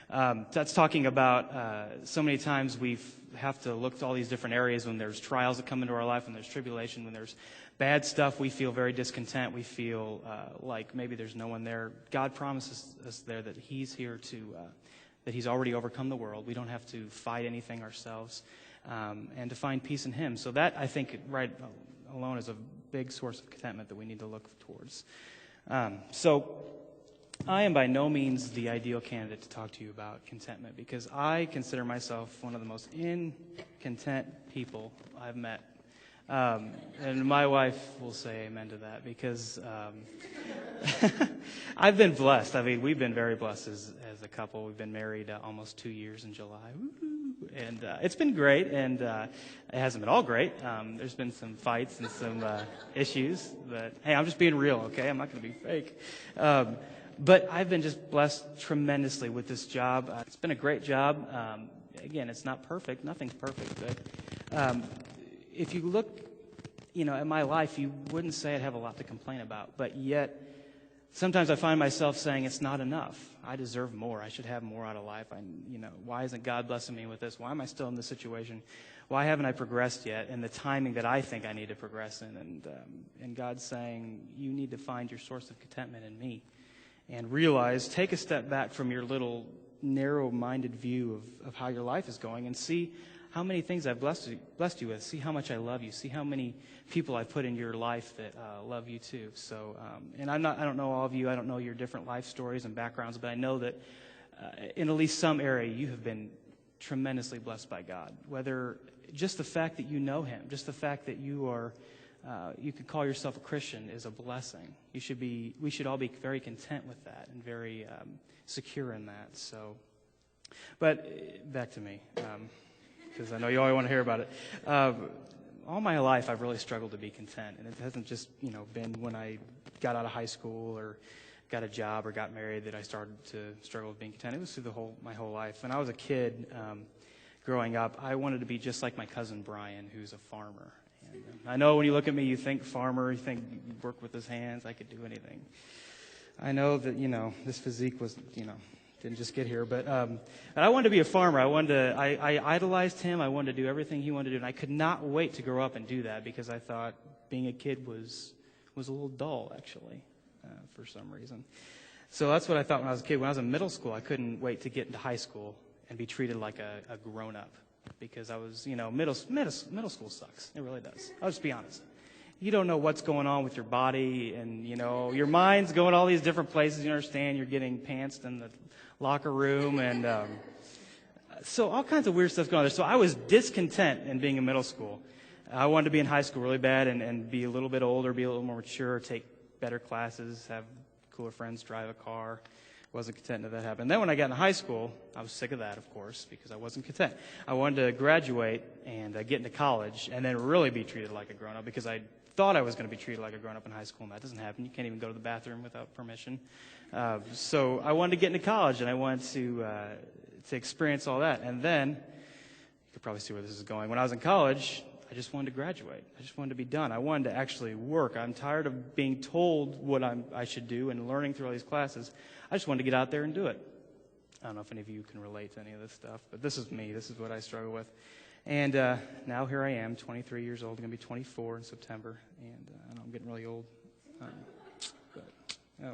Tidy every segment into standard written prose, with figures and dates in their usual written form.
That's talking about so many times we have to look to all these different areas when there's trials that come into our life, when there's tribulation, when there's bad stuff, we feel very discontent. We feel like maybe there's no one there. God promises us there that He's here that He's already overcome the world. We don't have to fight anything ourselves, and to find peace in Him. So that, I think, right alone is a big source of contentment that we need to look towards. So I am by no means the ideal candidate to talk to you about contentment, because I consider myself one of the most incontent people I've met. And my wife will say amen to that, because I've been blessed. I mean, we've been very blessed as a couple. We've been married almost 2 years in July. Woo-hoo. And it's been great, and it hasn't been all great. There's been some fights and some issues, but hey, I'm just being real, okay? I'm not going to be fake. But I've been just blessed tremendously with this job. It's been a great job. Again, it's not perfect. Nothing's perfect. But if you look, at my life, you wouldn't say I'd have a lot to complain about. But yet, sometimes I find myself saying it's not enough. I deserve more. I should have more out of life. Why isn't God blessing me with this? Why am I still in this situation? Why haven't I progressed yet in the timing that I think I need to progress in? And God's saying, you need to find your source of contentment in me. And realize, take a step back from your little narrow-minded view of how your life is going, and see how many things I've blessed you with. See how much I love you. See how many people I've put in your life that love you too. So, and I don't know all of you. I don't know your different life stories and backgrounds, but I know that in at least some area you have been tremendously blessed by God. Whether just the fact that you know Him, just the fact that you could call yourself a Christian is a blessing. We should all be very content with that and very secure in that. So, but back to me, because I know you always want to hear about it. All my life, I've really struggled to be content, and it hasn't just been when I got out of high school or got a job or got married that I started to struggle with being content. It was through my whole life. When I was a kid, growing up, I wanted to be just like my cousin Brian, who's a farmer. I know when you look at me, you think farmer, you think work with his hands, I could do anything. I know that, this physique was, didn't just get here, but I wanted to be a farmer. I idolized him. I wanted to do everything he wanted to do, and I could not wait to grow up and do that, because I thought being a kid was a little dull, actually, for some reason. So that's what I thought when I was a kid. When I was in middle school, I couldn't wait to get into high school and be treated like a grown-up. Because I was, middle school sucks. It really does. I'll just be honest. You don't know what's going on with your body, and, your mind's going all these different places. You understand you're getting pantsed in the locker room, and so all kinds of weird stuff going on there. So I was discontent in being in middle school. I wanted to be in high school really bad and be a little bit older, be a little more mature, take better classes, have cooler friends, drive a car. Wasn't content that happened. And then when I got into high school, I was sick of that, of course, because I wasn't content. I wanted to graduate and get into college and then really be treated like a grown-up, because I thought I was going to be treated like a grown-up in high school, and that doesn't happen. You can't even go to the bathroom without permission. So I wanted to get into college, and I wanted to experience all that. And then, you could probably see where this is going. When I was in college, I just wanted to graduate. I just wanted to be done. I wanted to actually work. I'm tired of being told what I should do and learning through all these classes. I just wanted to get out there and do it. I don't know if any of you can relate to any of this stuff, but this is me. This is what I struggle with. And now here I am, 23 years old. I'm going to be 24 in September. And I know I'm getting really old. But, oh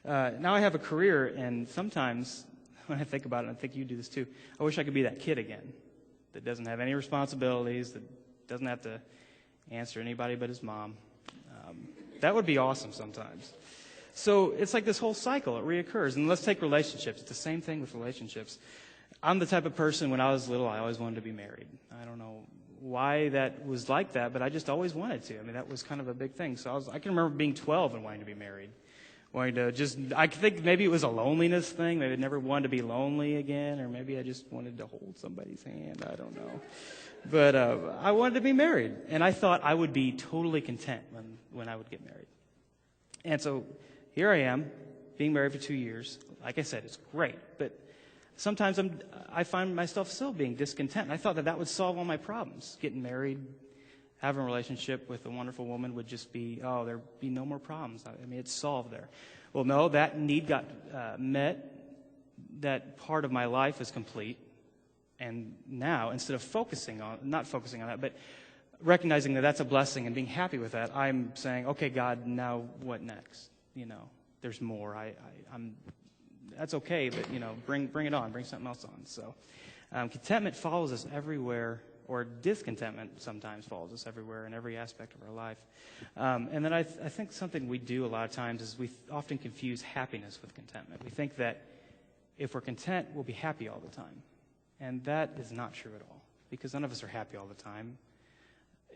well. Now I have a career, and sometimes when I think about it, and I think you do this too, I wish I could be that kid again that doesn't have any responsibilities, that doesn't have to answer anybody but his mom. That would be awesome sometimes. So it's like this whole cycle. It reoccurs. And let's take relationships. It's the same thing with relationships. I'm the type of person, when I was little, I always wanted to be married. I don't know why that was like that, but I just always wanted to. I mean, that was kind of a big thing. So I can remember being 12 and wanting to be married. I think maybe it was a loneliness thing. Maybe I never wanted to be lonely again, or maybe I just wanted to hold somebody's hand. I don't know. But I wanted to be married, and I thought I would be totally content when I would get married. And so here I am, being married for 2 years. Like I said, it's great, but sometimes I find myself still being discontent. I thought that would solve all my problems. Getting married, having a relationship with a wonderful woman would just be, there'd be no more problems. I mean, it's solved there. Well, no, that need got met. that part of my life is complete. And now, instead of not focusing on that, but recognizing that that's a blessing and being happy with that, I'm saying, okay, God, now what next? There's more. That's okay, but bring it on, bring something else on. So, contentment follows us everywhere, or discontentment sometimes follows us everywhere in every aspect of our life. And then I think something we do a lot of times is we often confuse happiness with contentment. We think that if we're content, we'll be happy all the time. And that is not true at all, because none of us are happy all the time.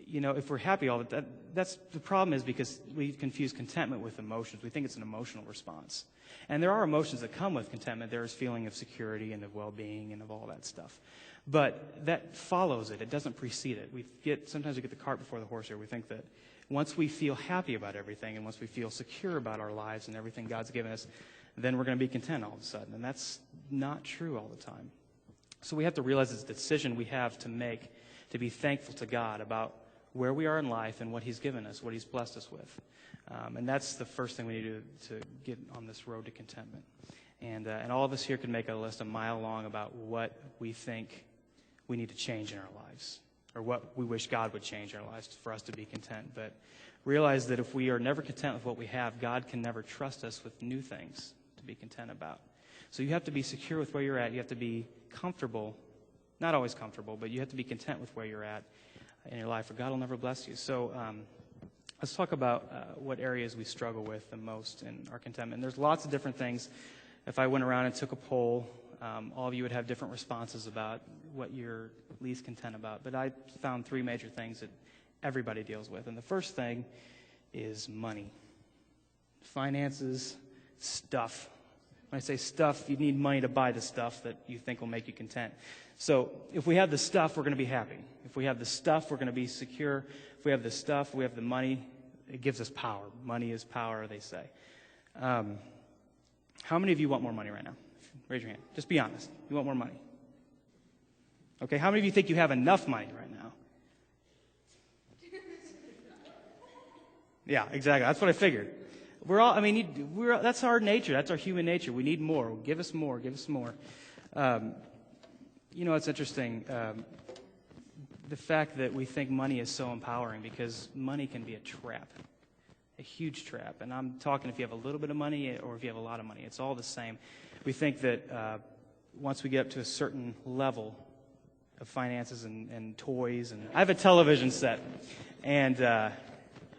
If we're happy all the time, that's the problem, is because we confuse contentment with emotions. We think it's an emotional response. And there are emotions that come with contentment. There is feeling of security and of well-being and of all that stuff. But that follows it. It doesn't precede it. Sometimes we get the cart before the horse here. We think that once we feel happy about everything and once we feel secure about our lives and everything God's given us, then we're going to be content all of a sudden. And that's not true all the time. So we have to realize it's a decision we have to make to be thankful to God about where we are in life and what He's given us, what He's blessed us with. And that's the first thing we need to get on this road to contentment. And all of us here can make a list a mile long about what we think we need to change in our lives, or what we wish God would change in our lives for us to be content. But realize that if we are never content with what we have, God can never trust us with new things to be content about. So you have to be secure with where you're at. You have to be comfortable, not always comfortable, but you have to be content with where you're at in your life, or God will never bless you. So let's talk about what areas we struggle with the most in our contentment. There's lots of different things. If I went around and took a poll, all of you would have different responses about what you're least content about. But I found 3 major things that everybody deals with. And the first thing is money. Finances, stuff. When I say stuff, you need money to buy the stuff that you think will make you content. So if we have the stuff, we're going to be happy. If we have the stuff, we're going to be secure. If we have the stuff, we have the money, it gives us power. Money is power, they say. How many of you want more money right now? Raise your hand. Just be honest. You want more money? Okay, how many of you think you have enough money right now? Yeah, exactly. That's what I figured. That's our nature. That's our human nature. We need more. Give us more. Give us more. It's interesting, the fact that we think money is so empowering, because money can be a trap, a huge trap. And I'm talking if you have a little bit of money or if you have a lot of money. It's all the same. We think that once we get up to a certain level of finances and toys, and I have a television set, and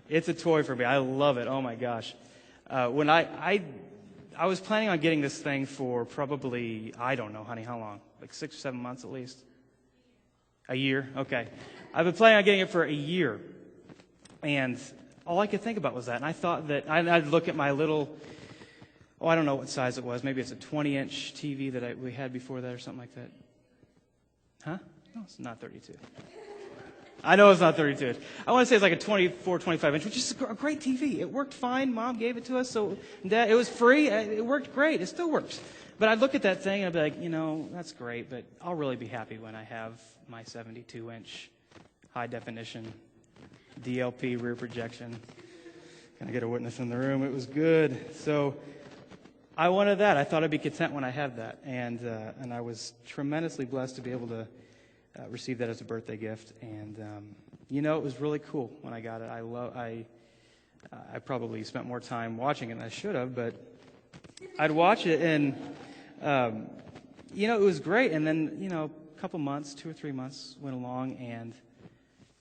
it's a toy for me. I love it. Oh, my gosh. When I was planning on getting this thing for probably, I don't know, honey, how long? Like 6 or 7 months at least? A year? Okay. I've been planning on getting it for a year. And all I could think about was that. And I thought that I'd look at my little, I don't know what size it was. Maybe it's a 20-inch TV that we had before that or something like that. Huh? No, it's not 32. I know it's not 32 inch. I want to say it's like a 24, 25 inch, which is a great TV. It worked fine. Mom gave it to us, so Dad, it was free. It worked great. It still works. But I'd look at that thing and I'd be like, that's great, but I'll really be happy when I have my 72-inch high-definition DLP rear projection. Can I get a witness in the room? It was good. So I wanted that. I thought I'd be content when I had that. And I was tremendously blessed to be able to receive that as a birthday gift. And, it was really cool when I got it. I probably spent more time watching it than I should have, but I'd watch it and, it was great. And then, a couple months, 2 or 3 months went along, and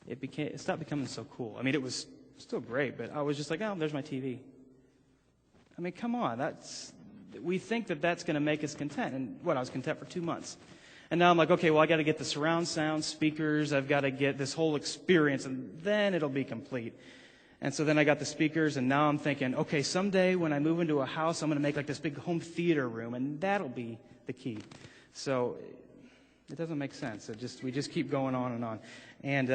it stopped becoming so cool. I mean, it was still great, but I was just like, there's my TV. I mean, come on. We think that that's going to make us content. And I was content for 2 months. And now I'm like, okay, well, I got to get the surround sound speakers. I've got to get this whole experience, and then it'll be complete. And so then I got the speakers, and now I'm thinking, okay, someday when I move into a house, I'm going to make like this big home theater room, and that'll be the key. So it doesn't make sense. We just keep going on and on. And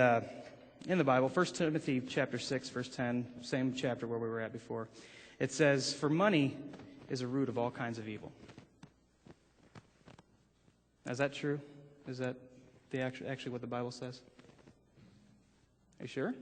in the Bible, 1 Timothy chapter 6, verse 10, same chapter where we were at before, it says, "For money is a root of all kinds of evil." Is that true? Is that actually what the Bible says? Are you sure?